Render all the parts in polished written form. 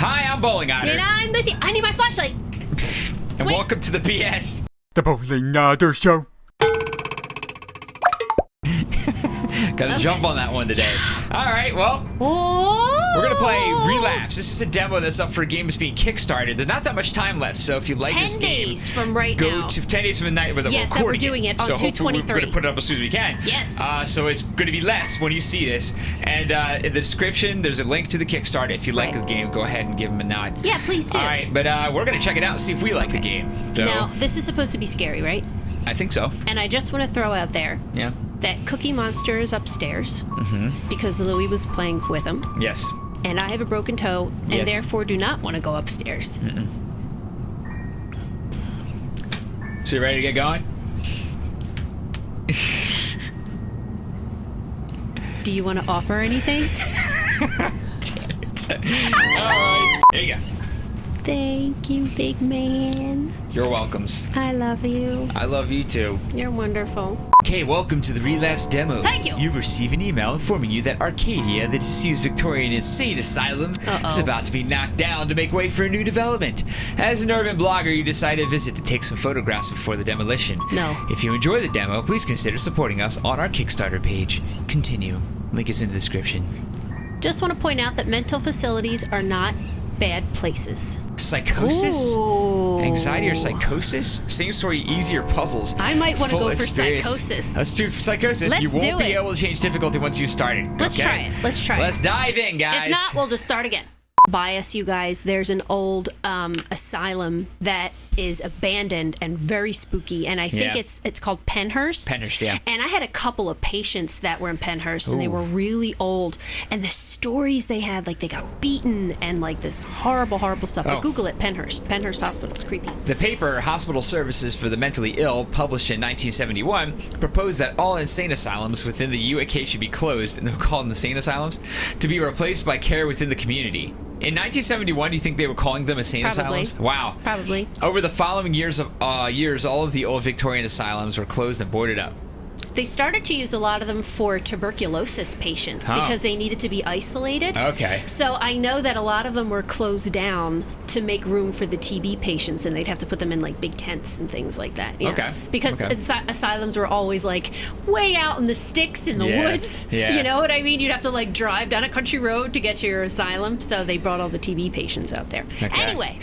Hi, I'm Bowling Otter. And I'm Lizzie. I need my flashlight. And welcome to the BS. The Bowling Otter Show. Gotta jump on that one today. All right, well, Oh. we're gonna play Relapse. This is a demo that's up for a game that's being kickstarted. There's not that much time left, so if you like this 10 game, days from right go now. to 10 days from the night where we're Yes, recording that we're doing it on So hopefully 2/23. we're gonna put it up as soon as we can. Yes. So it's gonna be less when you see this. And in the description, there's a link to the Kickstarter. If you like the game, go ahead and give them a nod. Yeah, please do. All right, but we're gonna check it out and see if we like the game. So, Now, this is supposed to be scary, right? I think so. And I just want to throw out there Yeah. that Cookie Monster is upstairs because Louie was playing with him. Yes. And I have a broken toe and Yes. therefore do not want to go upstairs. So you ready to get going? Do you want to offer anything? All right. Here you go. Thank you, big man. You're welcomes. I love you. I love you too. You're wonderful. Okay, welcome to the Relapse demo. Thank you. You receive an email informing you that Arcadia, the disused Victorian insane asylum, is about to be knocked down to make way for a new development. As an urban blogger, you decide to visit to take some photographs before the demolition. No. If you enjoy the demo, please consider supporting us on our Kickstarter page. Continue. Link is in the description. Just want to point out that mental facilities are not bad places. Psychosis? Ooh. Anxiety or psychosis? Same story, easier puzzles. I might want to Full go for experience. psychosis. Let's do psychosis. Let's You won't do be it. able to change difficulty once you start it. Let's okay? try it. Let's try it. Let's dive in, guys. If not, we'll just start again. Bias, you guys. There's an old asylum that is abandoned and very spooky, and I think Yeah. it's called Penhurst. Penhurst, yeah. And I had a couple of patients that were in Penhurst, and they Ooh. were really old. And the stories they had, like they got beaten and like this horrible, horrible stuff. Oh. But Google it, Penhurst Hospital. It's creepy. The paper Hospital Services for the Mentally Ill, published in 1971, proposed that all insane asylums within the UK should be closed, and they were called insane asylums, to be replaced by care within the community. In 1971, do you think they were calling them insane Probably. asylums? Wow. Probably. Over the following years, all of the old Victorian asylums were closed and boarded up. They started to use a lot of them for tuberculosis patients Oh. because they needed to be isolated. Okay. So I know that a lot of them were closed down to make room for the TB patients, and they'd have to put them in like big tents and things like that. you know? Okay. Because Okay. asylums were always like way out in the sticks in the Yeah. woods. Yeah. You know what I mean? You'd have to like drive down a country road to get to your asylum. So they brought all the TB patients out there. Okay. Anyway.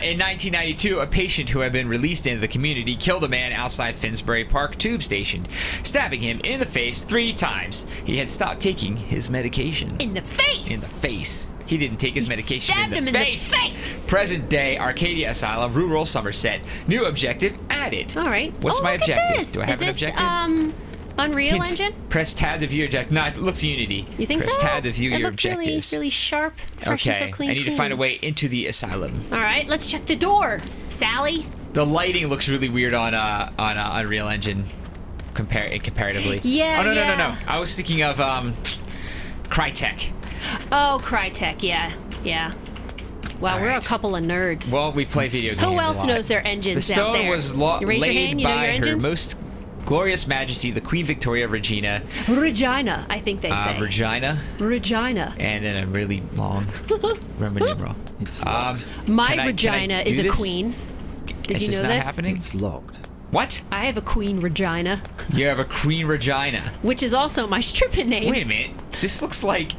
In 1992, a patient who had been released into the community killed a man outside Finsbury Park tube station, stabbing him in the face 3 times. He had stopped taking his medication. In the face. In the face. He didn't take his medication stabbed in him the in the face. face. Present day Arcadia Asylum, rural Somerset. New objective added. All right. What's Oh, my look at objective? this. Do I have Is an this, objective? Unreal Hint. Engine? Press tab to view your objective. No, it looks Unity. You think Press so? tab to view it your looked objectives. really, really sharp, fresh and Okay, so clean. I need to clean. find a way into the asylum. All right, let's check the door, Sally. The lighting looks really weird on Unreal Engine, comparatively. Yeah, Oh no yeah. no. I was thinking of Crytek. Oh, Crytek, yeah. Wow, All we're a right. couple of nerds. Well, we play video games. Who a else lot. knows their engines The out stone there? was You raise your laid hand, you know by your her engines? most glorious majesty, the Queen Victoria Regina. Regina, I think they say. Regina, Regina. and then a really long Roman numeral. It's locked. My can I Regina do is a this? queen. Did Is you this know not this? happening? It's locked. What? I have a queen Regina, You have a Queen Regina. which is also my stripping name. Wait a minute. This looks like.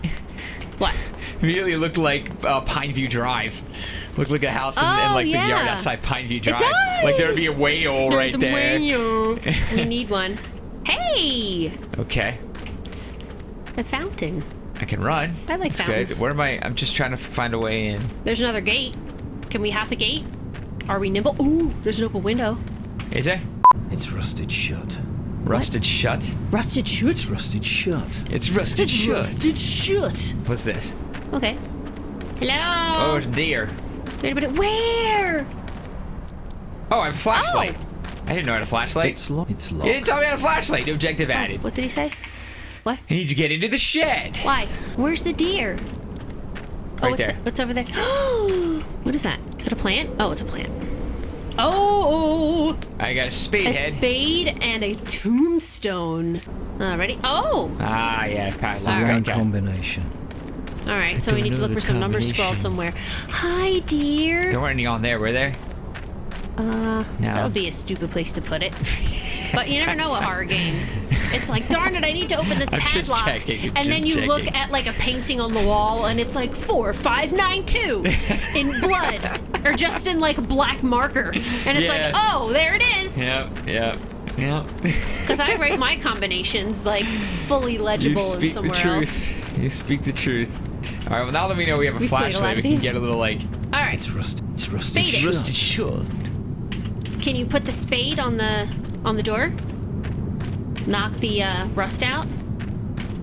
What? Immediately looked like Pineview Drive. Looked like a house in Oh, like the yard yeah. outside Pineview It Drive. does! Like there would be a whale There's right the there. whale. We need one. Hey! Okay, A fountain. I can run. I like That's fountains. good. Where am I? I'm just trying to find a way in. There's another gate. Can we hop a gate? Are we nimble? Ooh, there's an open window. Is there? It's rusted shut. Rusted shut. Rusted shut. It's rusted shut. It's rusted shut. Rusted shut. What's this? Okay. Oh, Hello. it's a deer. Anybody? Where? Oh, I have a flashlight. Oh. I didn't know I had a flashlight. It's locked. It's You didn't locked. tell me I had a flashlight. New objective added. What did he say? What? I need to get into the shed. Why? Where's the deer? Right what's there. What's over there? What is that? Is that a plant? Oh, it's a plant. Oh, I got a spade a head. spade and a tombstone. Ready? Oh, Ah, yeah. Pass. The All wrong right. Okay. combination. All right, so we need to look for some numbers scrawled somewhere. Hi, dear. There weren't any on there, were there? No. That would be a stupid place to put it. But you never know with horror games. It's like, darn it, I need to open this I'm just padlock. checking, And then you look at like a painting on the wall and it's like 4592 in blood. Or just in like black marker. And it's like, oh, there it is. Yep. Because I write my combinations like fully legible and somewhere else. You speak the truth. All right, well, now that we know we have a We played a lot flashlight, of we can these. get a little like... All right. It's rusted. It's rusted. Spade it. shut. Rusted shut. Can you put the spade on the door? Knock the rust out?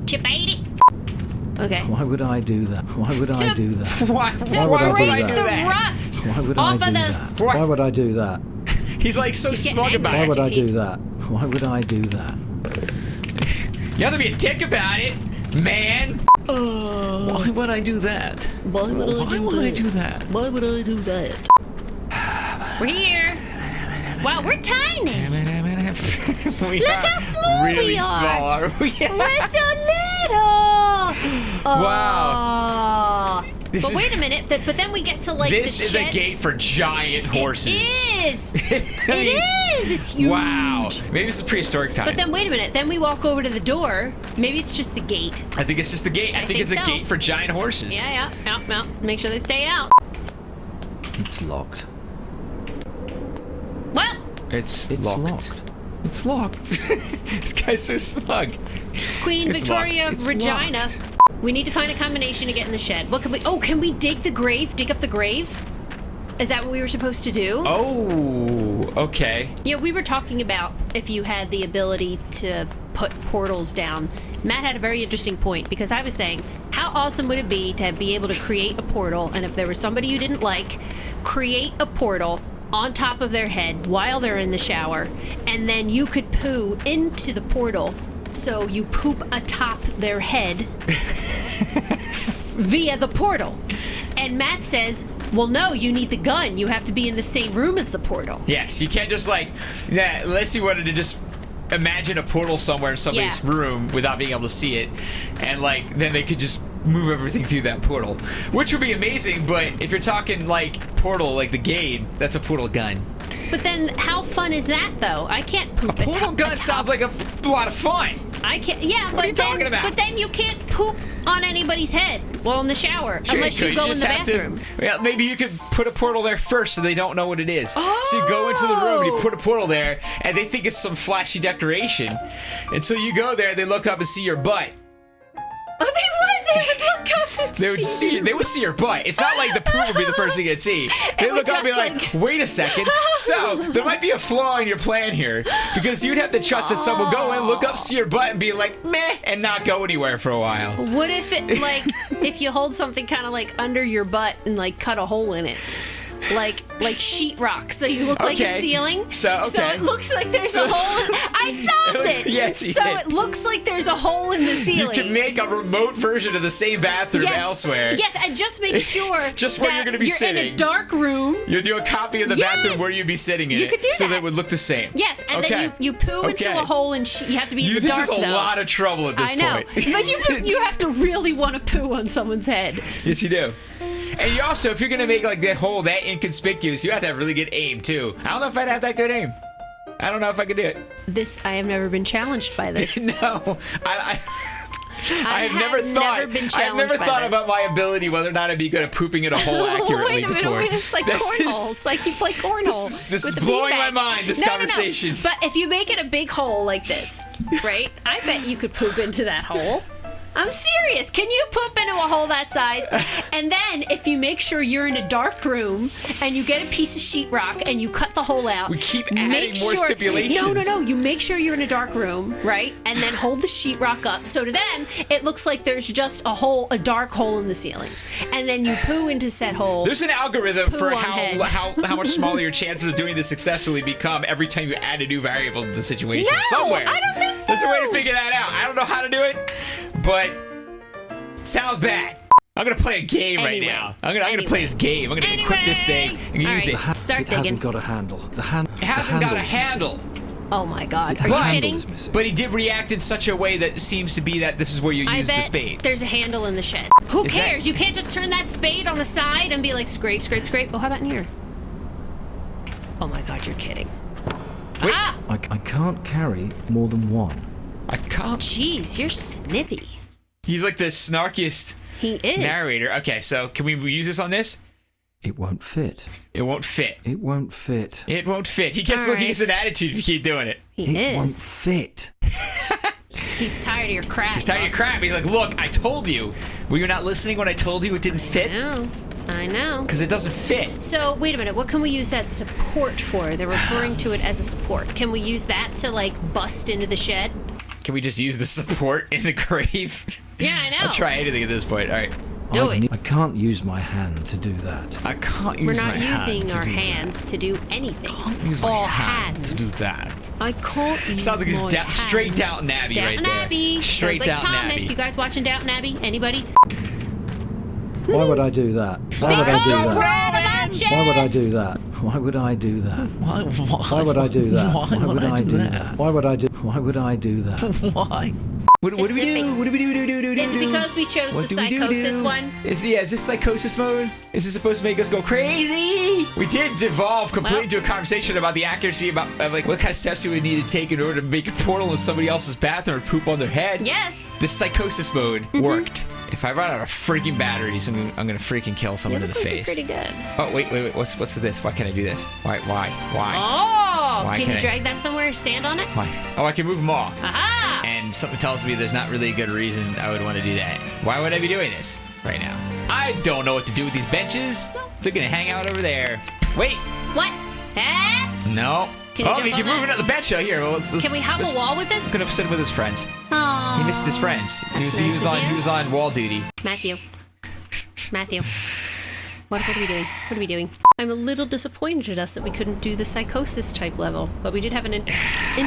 Chipade it. Okay. Why would I do that? Why would I do that? Why To would I do break that? the rust Why would off I of do the. that? What? Why would I do that? He's like so He's getting smug angry. about Why it. would I Pete. do that? Why would I do that? You have to be a dick about it, man. Why would I do that? Why would Why would I do that? Why would I do that? We're here. Wow, we're tiny. Look how small really we are. small, are we? We're so little. Wow. This But is- wait a minute. But then we get to like This the is sheds. a gate for giant horses. It is. I mean, It is. It's huge. Wow. Maybe this is prehistoric times. But then wait a minute. Then we walk over to the door. Maybe it's just the gate. I think it's just the gate. I think it's a so. gate for giant horses. Yeah. Make sure they stay out. It's locked. Well, It's It's locked. locked. It's locked. This guy's so smug. Queen It's Victoria locked. It's Regina. locked. We need to find a combination to get in the shed. What can we? Oh, can we dig the grave? Dig up the grave? Is that what we were supposed to do? Oh, okay. Yeah, we were talking about if you had the ability to put portals down. Matt had a very interesting point because I was saying, how awesome would it be to be able to create a portal, and if there was somebody you didn't like, create a portal on top of their head while they're in the shower, and then you could poo into the portal, so you poop atop their head via the portal. And Matt says, well, no, you need the gun. You have to be in the same room as the portal. Yes, you can't just like, yeah, unless you wanted to just imagine a portal somewhere in somebody's room without being able to see it, and like then they could just move everything through that portal, which would be amazing. But if you're talking like portal, like the game, that's a portal gun. But then how fun is that, though? I can't poop A portal gun sounds like a lot of fun. I can't. Yeah, What are you talking about? But then you can't poop on anybody's head while in the shower Sure unless you you could. go in just the have bathroom. Yeah, maybe you could put a portal there first so they don't know what it is. So you go into the room and you put a portal there, and they think it's some flashy decoration. And so you go there, they look up and see your butt. Oh, they would. They would look up and They would see your butt. It's not like the poop would be the first thing they'd see. They look up and be like, wait a second. So there might be a flaw in your plan here, because you'd have to trust that someone will go in, look up, see your butt, and be like, meh, and not go anywhere for a while. What if it, like, if you hold something kind of like under your butt and like cut a hole in it? Like sheetrock, so you look like a Okay. ceiling. So it looks like there's a hole. I solved it. Yes, you So did. it looks like there's a hole in the ceiling. You can make a remote version of the same bathroom elsewhere. Yes, and just make sure Just where that you're gonna be in a sitting. dark room. You do a copy of the Yes! bathroom where you'd be sitting in You it, could do so that. that it would look the same. Yes, and Okay. then you poo into Okay. a hole, and you have to be in the This dark, is a though. lot of trouble at this I know, point. but you have to really want to poo on someone's head. Yes, you do. And you also, if you're gonna make like that hole that inconspicuous, you have to have really good aim too. I don't know if I'd have that good aim. I don't know if I could do it. I have never been challenged by this. No, I have never have thought. never been I've challenged never by thought this. about my ability, whether or not I'd be good at pooping in a hole accurately wait a minute, before. it's like This cornhole. is- It's like you play cornhole. This is with the blowing my beanbags. mind, this No. conversation. But if you make it a big hole like this, right? I bet you could poop into that hole. I'm serious. Can you poop into a hole that size? And then if you make sure you're in a dark room and you get a piece of sheetrock and you cut the hole out. We keep adding more stipulations. No. You make sure you're in a dark room, right? And then hold the sheetrock up. So to them, it looks like there's just a dark hole in the ceiling. And then you poo into said hole. There's an algorithm for Poo on head. how much smaller your chances of doing this successfully become every time you add a new variable to the situation. No, Somewhere. I don't think so. There's a way to figure that out. I don't know how to do it, but it sounds bad. I'm gonna play a game right Anyway. now. I'm gonna play this game. I'm gonna equip this thing and All use right. it. Start it digging. hasn't got a handle. It hasn't got a handle. Oh my god. Are The you handle kidding? is missing. But he did react in such a way that seems to be that this is where you I use the bet spade. there's a handle in the shed. Who Is that- cares? You can't just turn that spade on the side and be like, scrape, scrape, scrape. Oh, how about in here? Oh my god, you're kidding. Wait. Ah! I can't carry more than one. I can't. Jeez, you're snippy. He's like the snarkiest He is. narrator. Okay, so can we use this on this? It won't fit. It won't fit. It won't fit. It won't fit. He gets All looking right. at an attitude if you keep doing it. He It won't is. fit. He's tired of your crap. He's tired of your crap. He's like, look, I told you. Were you not listening when I told you it didn't fit? I know. Because it doesn't fit. So, wait a minute. What can we use that support for? They're referring to it as a support. Can we use that to, like, bust into the shed? Can we just use the support in the grave? Yeah, I know. I'll try anything at this point. All right. Do it. I can't use my hand to do that. I can't use We're my not hand using to our do hands to do anything. that. Use my All hand hands. to do that. I can't use Sounds like my it's straight hands. Downton Abbey right Downton there. Abbey. Straight Sounds like Downton Thomas. Abbey. You guys watching Downton Abbey? Anybody? Why would I do that? Why would I do Because we're that? out of options. Why would I do that? Why would I do that? Why would I do that? Why would I do that? Why would I do? Why would I do that? Why? What do we do? What do we do? Is it because we chose What the do we do? psychosis one? Is this psychosis mode? Is this supposed to make us go crazy? We did devolve completely Well- into a conversation about the accuracy of like what kind of steps we would need to take in order to make a portal in somebody else's bathroom or poop on their head. Yes. This psychosis mode worked. If I run out of freaking batteries, I'm gonna freaking kill You someone in look the like you're face. pretty good. Oh wait. What's this? Why can't I do this? Why? Oh! Why Can can't you I- drag that somewhere? Stand on it? Why? Oh, I can move them all. Aha! And something tells me there's not really a good reason I would want to do that. Why would I be doing this right now? I don't know what to do with these benches. They're gonna hang out over there. Wait, What? Ah! no. Can you oh, jump he on can that? move another bench out here. Well, Can we hop a wall with this? He's gonna sit with his friends. Oh. He missed his friends. He That's was, nice of you. he was on wall duty. Matthew. What are we doing? What are we doing? I'm a little disappointed at us that we couldn't do the psychosis type level, but we did have an interesting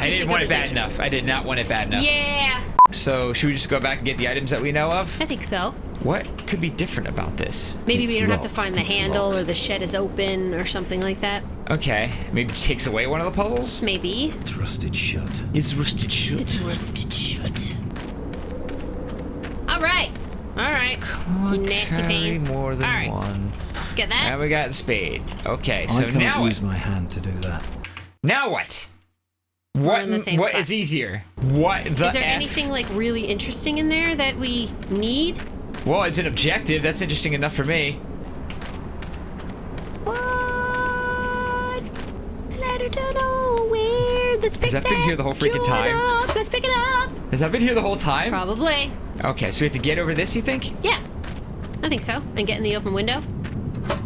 I didn't want it bad conversation. enough. I did not want it bad enough. Yeah, So should we just go back and get the items that we know of? I think so. What could be different about this? Maybe we It's don't have to locked. find the It's handle locked. or the shed is open or something like that. Okay, maybe it takes away one of the puzzles. Maybe. It's rusted shut. It's rusted shut. It's rusted shut. All right. All right. You nasty Carry pants. more than All right. one. Let's get that. And we got the spade. Okay, I so can't now use what? my hand to do that. Now what? We're in the same What spot. is easier? What the Is there F? anything like really interesting in there that we need? Well, it's an objective. That's interesting enough for me. What? The letter to nowhere. Let's pick Has that been here the whole freaking joint time? up. Let's pick it up. Has that been here the whole time? Probably. Okay, so we have to get over this, you think? Yeah. I think so. And get in the open window.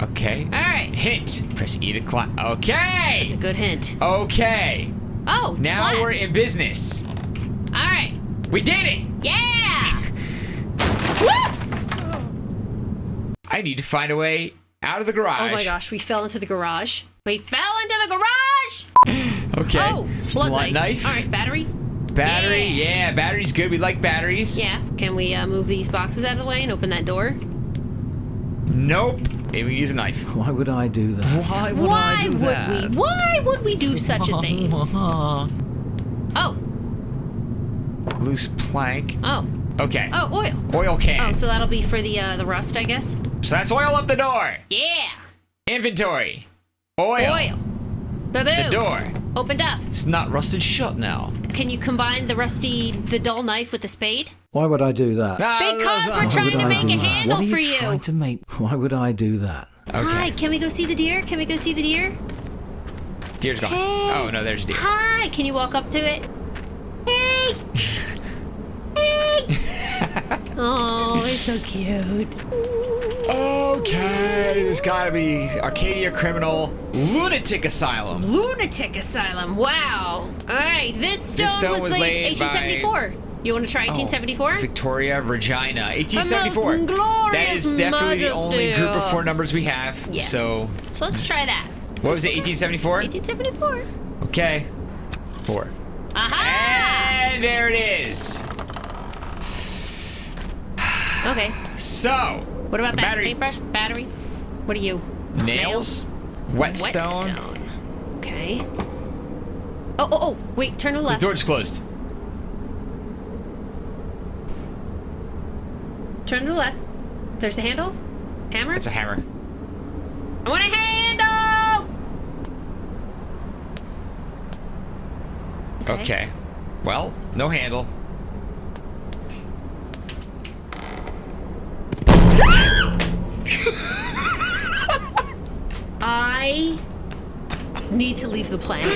Okay. All right. Hint. Press E to climb. Okay. That's a good hint. Okay. Oh, it's Now flat. we're in business. All right. We did it. Yeah. Woo! I need to find a way out of the garage. Oh my gosh, we fell into the garage. We fell into the garage. Okay. Oh, blunt knife. All All right, battery. Battery. Yeah, battery's good. We like batteries. Yeah. Can we move these boxes out of the way and open that door? Nope. Maybe we use a knife. Why would I do that? Why Why would we do such a thing? Oh. Loose plank. Oh. Okay. Oh, oil. Oil can. Oh, so that'll be for the rust, I guess. So that's oil up the door. Yeah. Inventory. Oil. Oil. Ba-boom. The door. Opened up. It's not rusted shut now. Can you combine the dull knife with the spade? Why would I do that? Because we're Why trying would to I make do a that? handle What are for you you. trying to make? Why would I do that? Okay. Hi, can we go see the deer? Can we go see the deer? Deer's gone. Hey. Oh, no, there's deer. Hi, can you walk up to it? Hey! Hey! Oh, it's so cute. Okay, there's gotta be Arcadia Criminal Lunatic Asylum. Lunatic Asylum. Wow. All right, this stone, was laid 1874. You want to try 1874? Victoria Regina, 1874. Her most glorious That is definitely the only majesty. group of four numbers we have. Yes. So, let's try that. what was it, 1874? 1874. Okay. 4. Aha! And there it is. Okay. So, What about the that? battery- Paintbrush? Battery? What are you? Nails? Whetstone? Whetstone. Okay. Oh, wait, turn to the left. The door's closed. Turn to the left. There's a handle? Hammer? It's a hammer. I want a handle! Okay. Well, no handle. I need to leave the planet.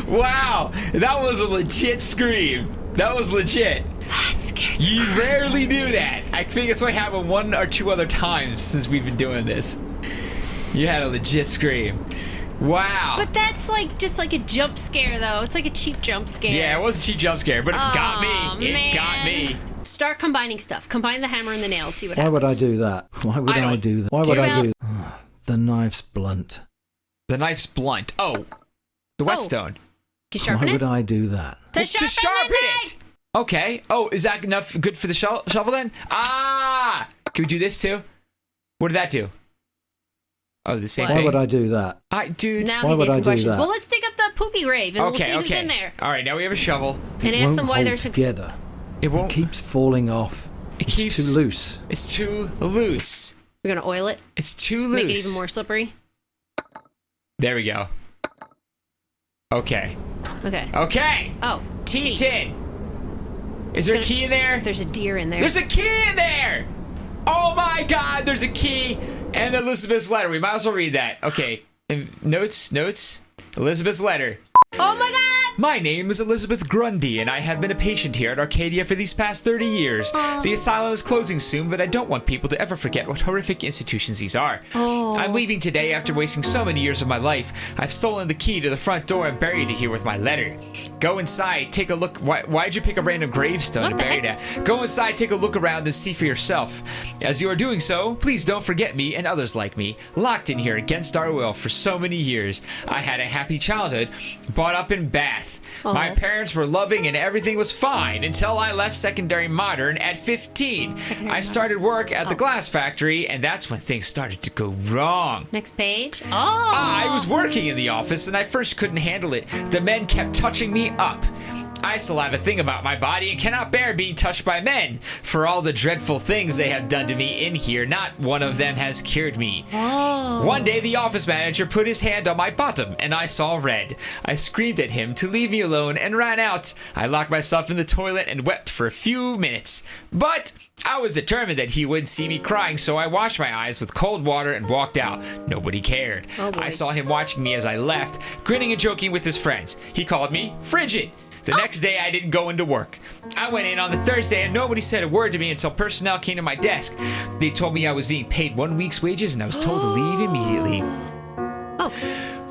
Wow, that was a legit scream. That was legit. It scared You rarely do that. I think it's only happened 1 or 2 other times since we've been doing this. You had a legit scream. Wow. But that's like just like a jump scare, though. It's like a cheap jump scare. Yeah, it was a cheap jump scare, but it got me. It got me. Start combining stuff. Combine the hammer and the nails. See what Why happens. would I do that? Why would I do that? Why would I do that? The knife's blunt. The knife's blunt. Oh, the whetstone. You sharpen Why it? would I do that? To sharpen it! Okay. Oh, is that enough good for the shovel then? Ah! Can we do this too? What did that do? Oh, the same What? thing. Why would I do that? Dude. Now Why he's would I asking do questions. that? Well, let's dig up the poopy grave and we'll see who's in there. All right, now we have a shovel. And It ask won't them why hold there's a... together. It won't. It keeps falling off. It's too loose. It's too loose. We're going to oil it. It's too loose. Make it even more slippery. There we go. Okay. Okay. Okay. Oh. T10. Is there a key in there? There's a deer in there. There's a key in there! Oh my god, there's a key and Elizabeth's letter. We might as well read that. Okay. Notes. Elizabeth's letter. Oh my god! My name is Elizabeth Grundy, and I have been a patient here at Arcadia for these past 30 years. The asylum is closing soon, but I don't want people to ever forget what horrific institutions these are. I'm leaving today after wasting so many years of my life. I've stolen the key to the front door and buried it here with my letter. Go inside, take a look. Why'd you pick a random gravestone to bury that? Go inside, take a look around and see for yourself. As you are doing so, please don't forget me and others like me, locked in here against our will for so many years. I had a happy childhood, brought up in Bath. My parents were loving and everything was fine until I left secondary modern at 15. I started work at the glass factory, and that's when things started to go wrong. Next page. Oh! I was working in the office, and I first couldn't handle it. The men kept touching me up. I still have a thing about my body and cannot bear being touched by men. For all the dreadful things they have done to me in here, not one of them has cured me. Oh. One day, the office manager put his hand on my bottom, and I saw red. I screamed at him to leave me alone and ran out. I locked myself in the toilet and wept for a few minutes. But I was determined that he wouldn't see me crying, so I washed my eyes with cold water and walked out. Nobody cared. Oh boy. I saw him watching me as I left, grinning and joking with his friends. He called me frigid. The next day, I didn't go into work. I went in on the Thursday, and nobody said a word to me until personnel came to my desk. They told me I was being paid 1 week's wages, and I was told to leave immediately. Oh.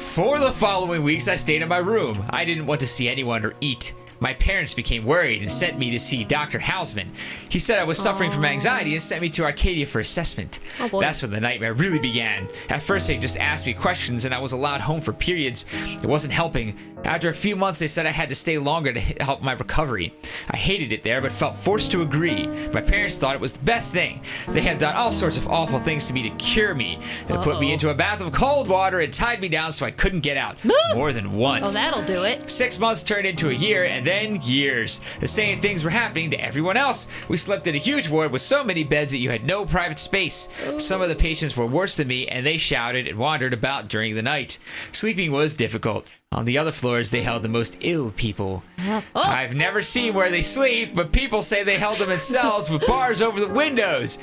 For the following weeks, I stayed in my room. I didn't want to see anyone or eat. My parents became worried and sent me to see Dr. Hausman. He said I was suffering from anxiety and sent me to Arcadia for assessment. Oh boy. That's when the nightmare really began. At first, they just asked me questions and I was allowed home for periods. It wasn't helping. After a few months, they said I had to stay longer to help my recovery. I hated it there, but felt forced to agree. My parents thought it was the best thing. They have done all sorts of awful things to me to cure me. They put me into a bath of cold water and tied me down so I couldn't get out. More than once. Oh, that'll do it. 6 months turned into a year, and then years. The same things were happening to everyone else. We slept in a huge ward with so many beds that you had no private space. Some of the patients were worse than me, and they shouted and wandered about during the night. Sleeping was difficult. On the other floors, they held the most ill people. I've never seen where they sleep, but people say they held them in cells with bars over the windows.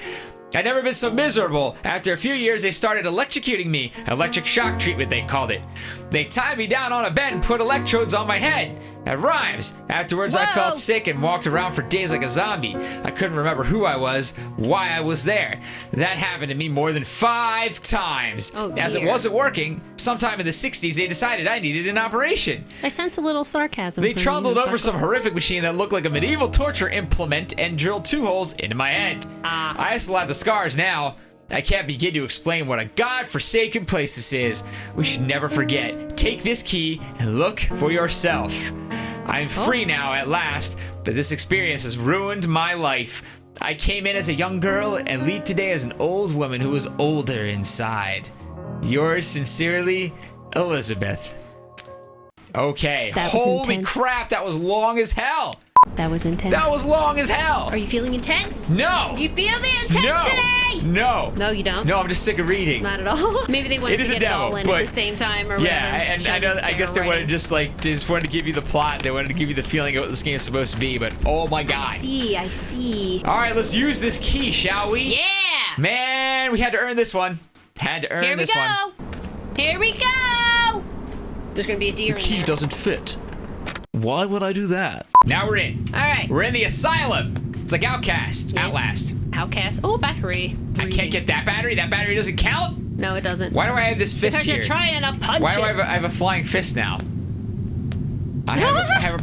I'd never been so miserable. After a few years, they started electrocuting me. Electric shock treatment, they called it. They tied me down on a bed and put electrodes on my head. That rhymes. Afterwards, I felt sick and walked around for days like a zombie. I couldn't remember who I was, why I was there. That happened to me more than 5 times. Oh, As it dear. wasn't working, sometime in the 60s, they decided I needed an operation. I sense a little sarcasm. They from trundled you, over some Buckles. horrific machine that looked like a medieval torture implement and drilled 2 holes into my head. I still have the scars now. I can't begin to explain what a godforsaken place this is. We should never forget. Take this key and look for yourself. I'm free now at last, but this experience has ruined my life. I came in as a young girl and leave today as an old woman who is older inside. Yours sincerely, Elizabeth. Okay. That was Holy intense. crap, that was long as hell. That was intense. That was long as hell. Are you feeling intense? No. Do you feel the intensity? No. No, you don't. No, I'm just sick of reading. Not at all. Maybe they wanted It is to a get it demo, all in at but- the same time or Yeah, whatever. and Show I you know. that I they guess were they wanted writing. just wanted to give you the plot. They wanted to give you the feeling of what this game is supposed to be. But oh my god! I see. All right, let's use this key, shall we? Yeah. Man, we had to earn this one. Had to earn Here we this one. go. Here we go. There's gonna be a deer in there. doesn't fit. Why would I do that? Now we're in. All right. We're in the asylum. It's like Outcast. Yes. Outlast. Outcast. Oh, battery. I can't get that battery. That battery doesn't count. No, it doesn't. Why do I have this fist Because here? you're trying to punch Why do it. I have a flying fist now? I have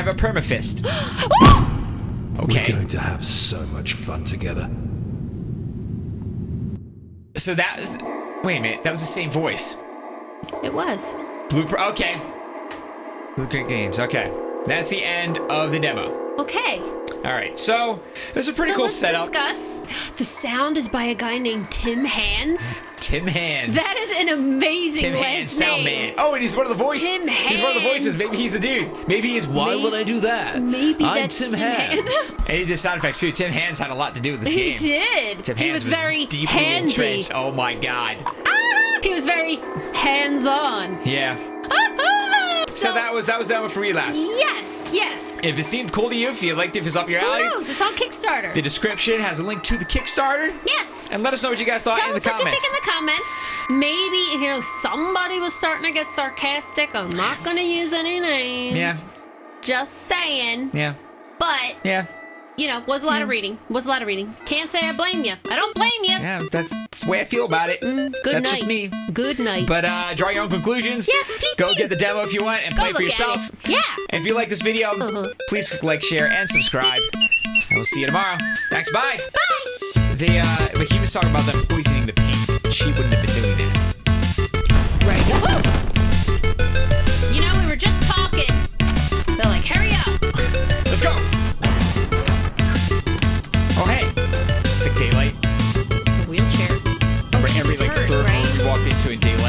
a perma fist. We're Okay. going to have so much fun together. So that was. Wait a minute. That was the same voice. It was. Blueprint. Okay. Blueprint Games. Okay. That's the end of the demo. Okay. All right. So there's a pretty so cool let's setup. discuss. The sound is by a guy named Tim Hands. Tim Hands. That is an amazing Tim Hands, last Sound name. Man. Oh, and he's one of the voices. Tim He's one of the voices. Hands. Maybe he's the dude. Maybe he's. Why would I do that? Maybe I'm that's Tim Tim Hands. And he did sound effects too. Tim Hands had a lot to do with this He game. did. Tim He Hands was very deeply handsy. entrenched. Oh my god. He was very hands-on. Yeah. So that was demo for Relapse. Yes. If it seemed cool to you, if you liked it, if it's up your Who alley, knows? It's on Kickstarter. the description has a link to the Kickstarter. Yes. And let us know what you guys thought Tell in the us what you comments. think in the comments. Maybe, somebody was starting to get sarcastic. I'm not going to use any names. Yeah. Just saying. Yeah. But, Yeah. was a lot of reading. Can't say I blame you. I don't blame you. Yeah. That's the way I feel about it. Good That's night. just me. Good night. But draw your own conclusions. Yes, please Go do. get the demo if you want and Go play it for look at yourself. it. Yeah. And if you like this video, please click like, share, and subscribe. And we'll see you tomorrow. Thanks. Bye. Bye. But he was talking about them poisoning the paint. She wouldn't have been doing that. Right. We were just talking. So, hurry up. Let's go. Oh, hey. It's like daylight. The wheelchair. Every she was hurt, third right? room we walked into in daylight.